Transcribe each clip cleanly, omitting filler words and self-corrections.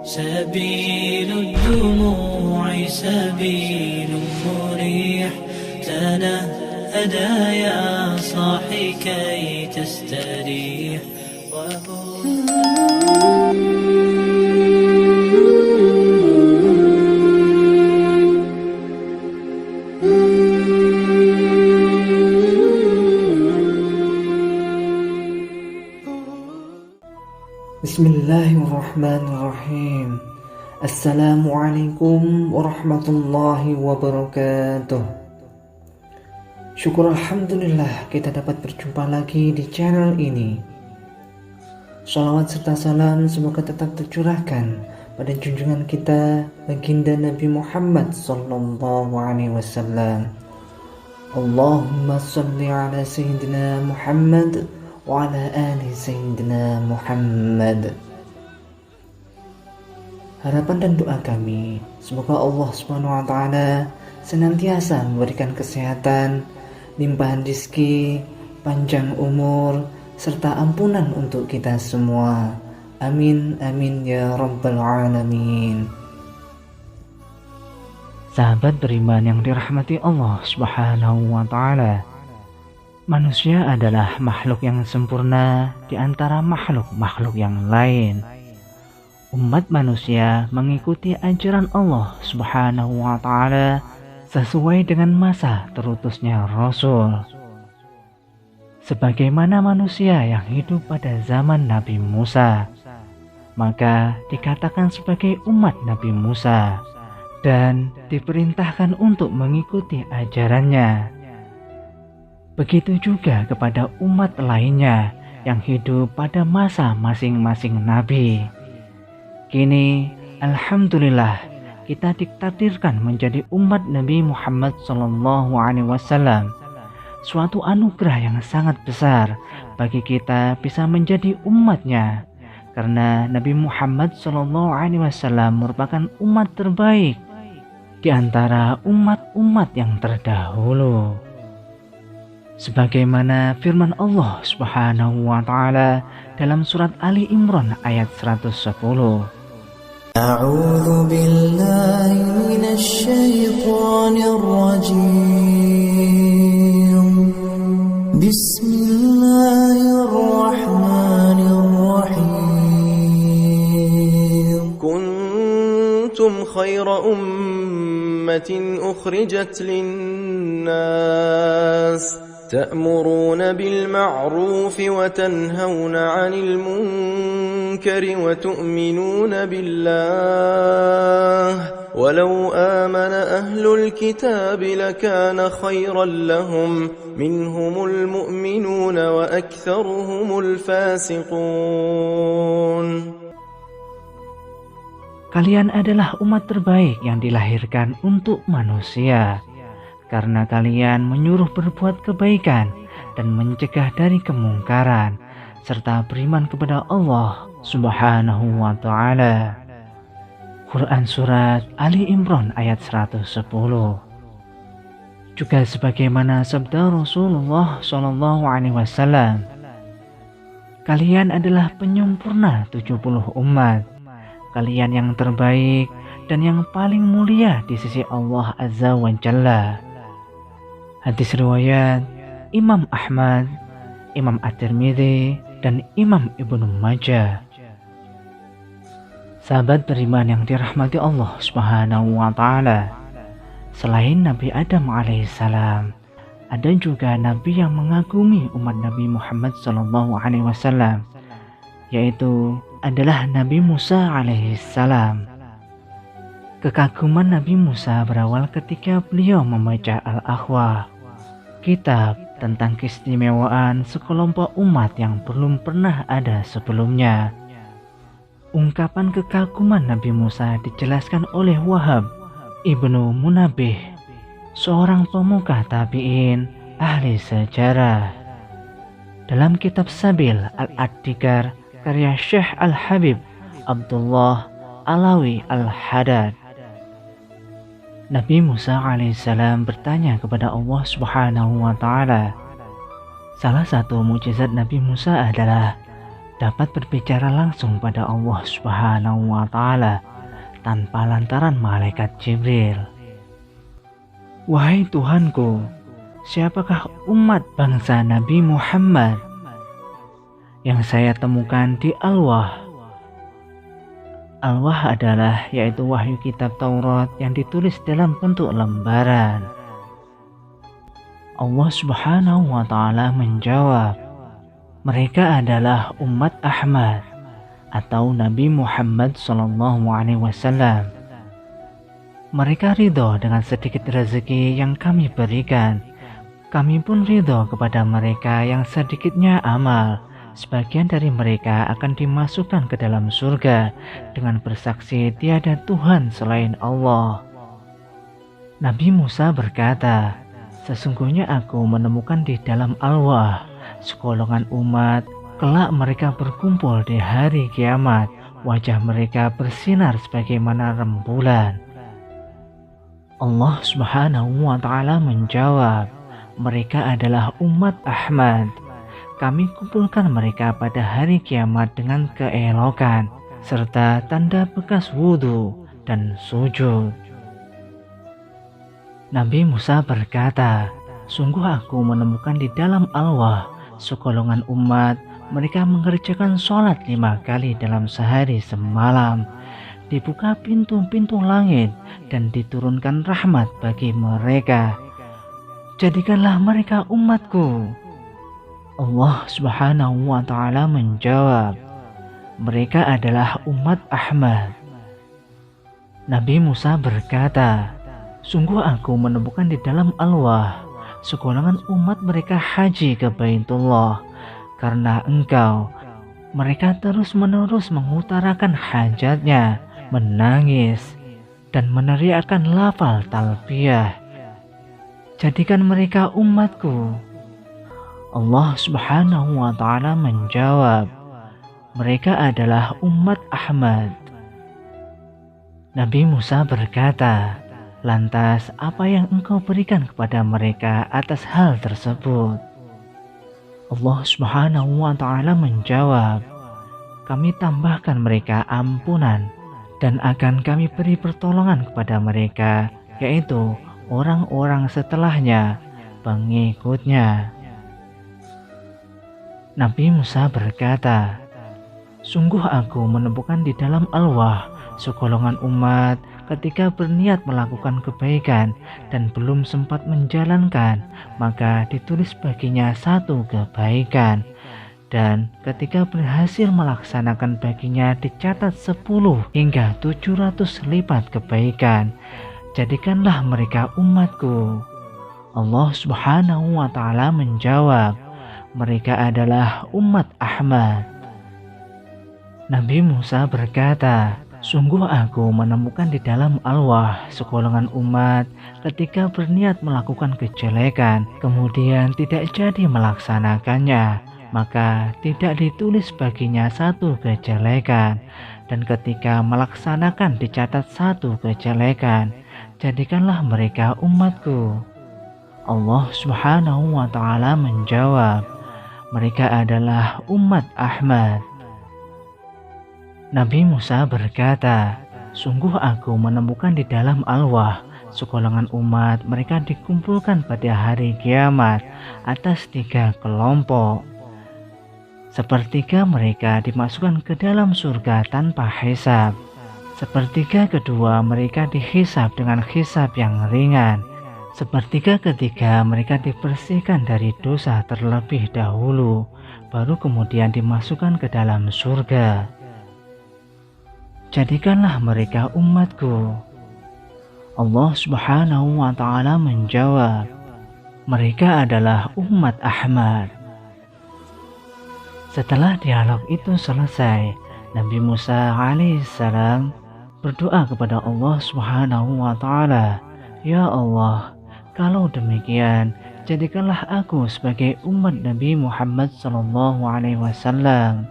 سبيل الدموع سبيل مريح، تنهدى يا صاحي كي تستريح. Bismillahirrahmanirrahim. Assalamualaikum warahmatullahi wabarakatuh. Syukur alhamdulillah kita dapat berjumpa lagi di channel ini. Shalawat serta salam semoga tetap tercurahkan pada junjungan kita baginda Nabi Muhammad sallallahu alaihi wasallam. Allahumma shalli ala sayyidina Muhammad wa ala ali sayyidina Muhammad. Harapan dan doa kami semoga Allah Subhanahu wa taala senantiasa memberikan kesehatan, limpahan rezeki, panjang umur serta ampunan untuk kita semua. Amin amin ya rabbal alamin. Sahabat beriman yang dirahmati Allah Subhanahu wa taala, manusia adalah makhluk yang sempurna di antara makhluk-makhluk yang lain. Umat manusia mengikuti ajaran Allah Subhanahu wa taala sesuai dengan masa terutusnya Rasul. Sebagaimana manusia yang hidup pada zaman Nabi Musa, maka dikatakan sebagai umat Nabi Musa dan diperintahkan untuk mengikuti ajarannya. Begitu juga kepada umat lainnya yang hidup pada masa masing-masing Nabi. Kini, alhamdulillah, kita ditakdirkan menjadi umat Nabi Muhammad SAW. Suatu anugerah yang sangat besar bagi kita bisa menjadi umatnya, karena Nabi Muhammad SAW merupakan umat terbaik di antara umat-umat yang terdahulu. Sebagaimana firman Allah Subhanahu wa taala dalam surat Ali Imran ayat 110. A'udzu billahi minasy syaithanir rajim. Bismillahirrahmanirrahim. Kuntum khaira ummatin ukhrijat lin-nas تأمرون بالمعروف وتنهون عن المنكر وتؤمنون بالله ولو آمن أهل الكتاب لكان خيرا لهم منهم المؤمنون وأكثرهم الفاسقون. Kalian adalah umat terbaik yang dilahirkan untuk manusia, karena kalian menyuruh berbuat kebaikan dan mencegah dari kemungkaran, serta beriman kepada Allah Subhanahu wa ta'ala. Quran Surat Ali Imran ayat 110. Juga sebagaimana sabda Rasulullah SAW, kalian adalah penyempurna 70 umat, kalian yang terbaik dan yang paling mulia di sisi Allah Azza wa Jalla. Hadis riwayat Imam Ahmad, Imam At-Tirmidzi, dan Imam Ibnu Majah. Sahabat beriman yang dirahmati Allah Subhanahu wa taala, selain Nabi Adam alaihissalam, ada juga nabi yang mengagumi umat Nabi Muhammad SAW, yaitu adalah Nabi Musa alaihissalam. Kekaguman Nabi Musa berawal ketika beliau membaca Al-Ahwa, kitab tentang keistimewaan sekelompok umat yang belum pernah ada sebelumnya. Ungkapan kekaguman Nabi Musa dijelaskan oleh Wahab Ibnu Munabih, seorang pemuka tabi'in ahli sejarah. Dalam kitab Sabil Al-Addigar karya Syekh Al-Habib Abdullah Alawi Al-Haddad, Nabi Musa alaihissalam bertanya kepada Allah Subhanahu wa ta'ala. Salah satu mukjizat Nabi Musa adalah dapat berbicara langsung pada Allah Subhanahu wa Ta'ala tanpa lantaran malaikat Jibril. Wahai Tuhanku, siapakah umat bangsa Nabi Muhammad yang saya temukan di Alwah? Alwah adalah yaitu wahyu kitab Taurat yang ditulis dalam bentuk lembaran. Allah Subhanahu wa Ta'ala menjawab, mereka adalah umat Ahmad atau Nabi Muhammad SAW. Mereka ridho dengan sedikit rezeki yang kami berikan. Kami pun ridho kepada mereka yang sedikitnya amal. Sebagian dari mereka akan dimasukkan ke dalam surga dengan bersaksi tiada Tuhan selain Allah. Nabi Musa berkata, sesungguhnya aku menemukan di dalam Alwah segolongan umat, kelak mereka berkumpul di hari kiamat, wajah mereka bersinar sebagaimana rembulan. Allah Subhanahu wa Ta'ala menjawab, mereka adalah umat Ahmad. Kami kumpulkan mereka pada hari kiamat dengan keelokan serta tanda bekas wudhu dan sujud. Nabi Musa berkata, sungguh aku menemukan di dalam Alwah segolongan umat, mereka mengerjakan sholat 5 kali dalam sehari semalam. Dibuka pintu-pintu langit dan diturunkan rahmat bagi mereka. Jadikanlah mereka umatku. Allah Subhanahu wa Ta'ala menjawab, mereka adalah umat Ahmad. Nabi Musa berkata, sungguh aku menemukan di dalam Alwah segolongan umat mereka haji ke Baitullah. Karena engkau, mereka terus-menerus mengutarakan hajatnya, menangis, dan meneriakkan lafal talbiyah. Jadikan mereka umatku. Allah Subhanahu wa Ta'ala menjawab, mereka adalah umat Ahmad. Nabi Musa berkata, lantas apa yang engkau berikan kepada mereka atas hal tersebut? Allah Subhanahu wa Ta'ala menjawab, kami tambahkan mereka ampunan dan akan kami beri pertolongan kepada mereka, yaitu orang-orang setelahnya, pengikutnya. Nabi Musa berkata, sungguh aku menemukan di dalam Alwah segolongan umat ketika berniat melakukan kebaikan dan belum sempat menjalankan, maka ditulis baginya 1 kebaikan. Dan ketika berhasil melaksanakan baginya dicatat 10 hingga 700 lipat kebaikan. Jadikanlah mereka umatku. Allah Subhanahu wa Ta'ala menjawab, mereka adalah umat Ahmad. Nabi Musa berkata, sungguh aku menemukan di dalam Alwah segolongan umat ketika berniat melakukan kejelekan, kemudian tidak jadi melaksanakannya, maka tidak ditulis baginya 1 kejelekan. Dan ketika melaksanakan dicatat 1 kejelekan. Jadikanlah mereka umatku. Allah Subhanahu wa Ta'ala menjawab, mereka adalah umat Ahmad. Nabi Musa berkata, sungguh aku menemukan di dalam Alwah segolongan umat, mereka dikumpulkan pada hari kiamat atas 3 kelompok. Sepertiga mereka dimasukkan ke dalam surga tanpa hisab. Sepertiga kedua mereka dihisab dengan hisab yang ringan. Sepertiga ketiga mereka dibersihkan dari dosa terlebih dahulu, baru kemudian dimasukkan ke dalam surga. Jadikanlah mereka umatku. Allah Subhanahu wa Ta'ala menjawab, mereka adalah umat Ahmad. Setelah dialog itu selesai, Nabi Musa alaihissalam berdoa kepada Allah Subhanahu wa Ta'ala, ya Allah, kalau demikian jadikanlah aku sebagai umat Nabi Muhammad SAW.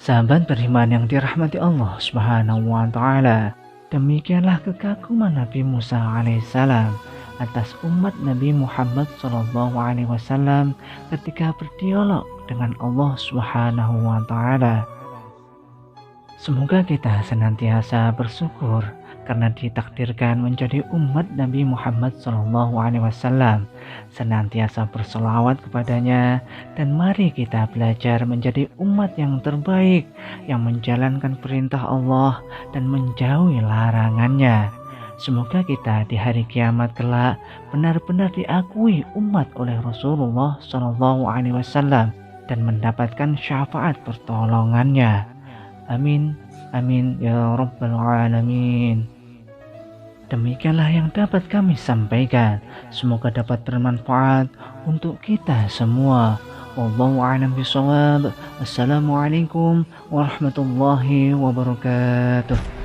Sahabat beriman yang dirahmati Allah Subhanahu wa Ta'ala, demikianlah kekaguman Nabi Musa alaihissalam atas umat Nabi Muhammad SAW ketika berdialog dengan Allah Subhanahu wa Ta'ala. Semoga kita senantiasa bersyukur karena ditakdirkan menjadi umat Nabi Muhammad SAW, senantiasa berselawat kepadanya, dan mari kita belajar menjadi umat yang terbaik yang menjalankan perintah Allah dan menjauhi larangannya. Semoga kita di hari kiamat kelak benar-benar diakui umat oleh Rasulullah SAW dan mendapatkan syafaat pertolongannya. Amin, amin ya rabbal alamin. Demikianlah yang dapat kami sampaikan. Semoga dapat bermanfaat untuk kita semua. Wallahu a'lam bishawab. Assalamualaikum warahmatullahi wabarakatuh.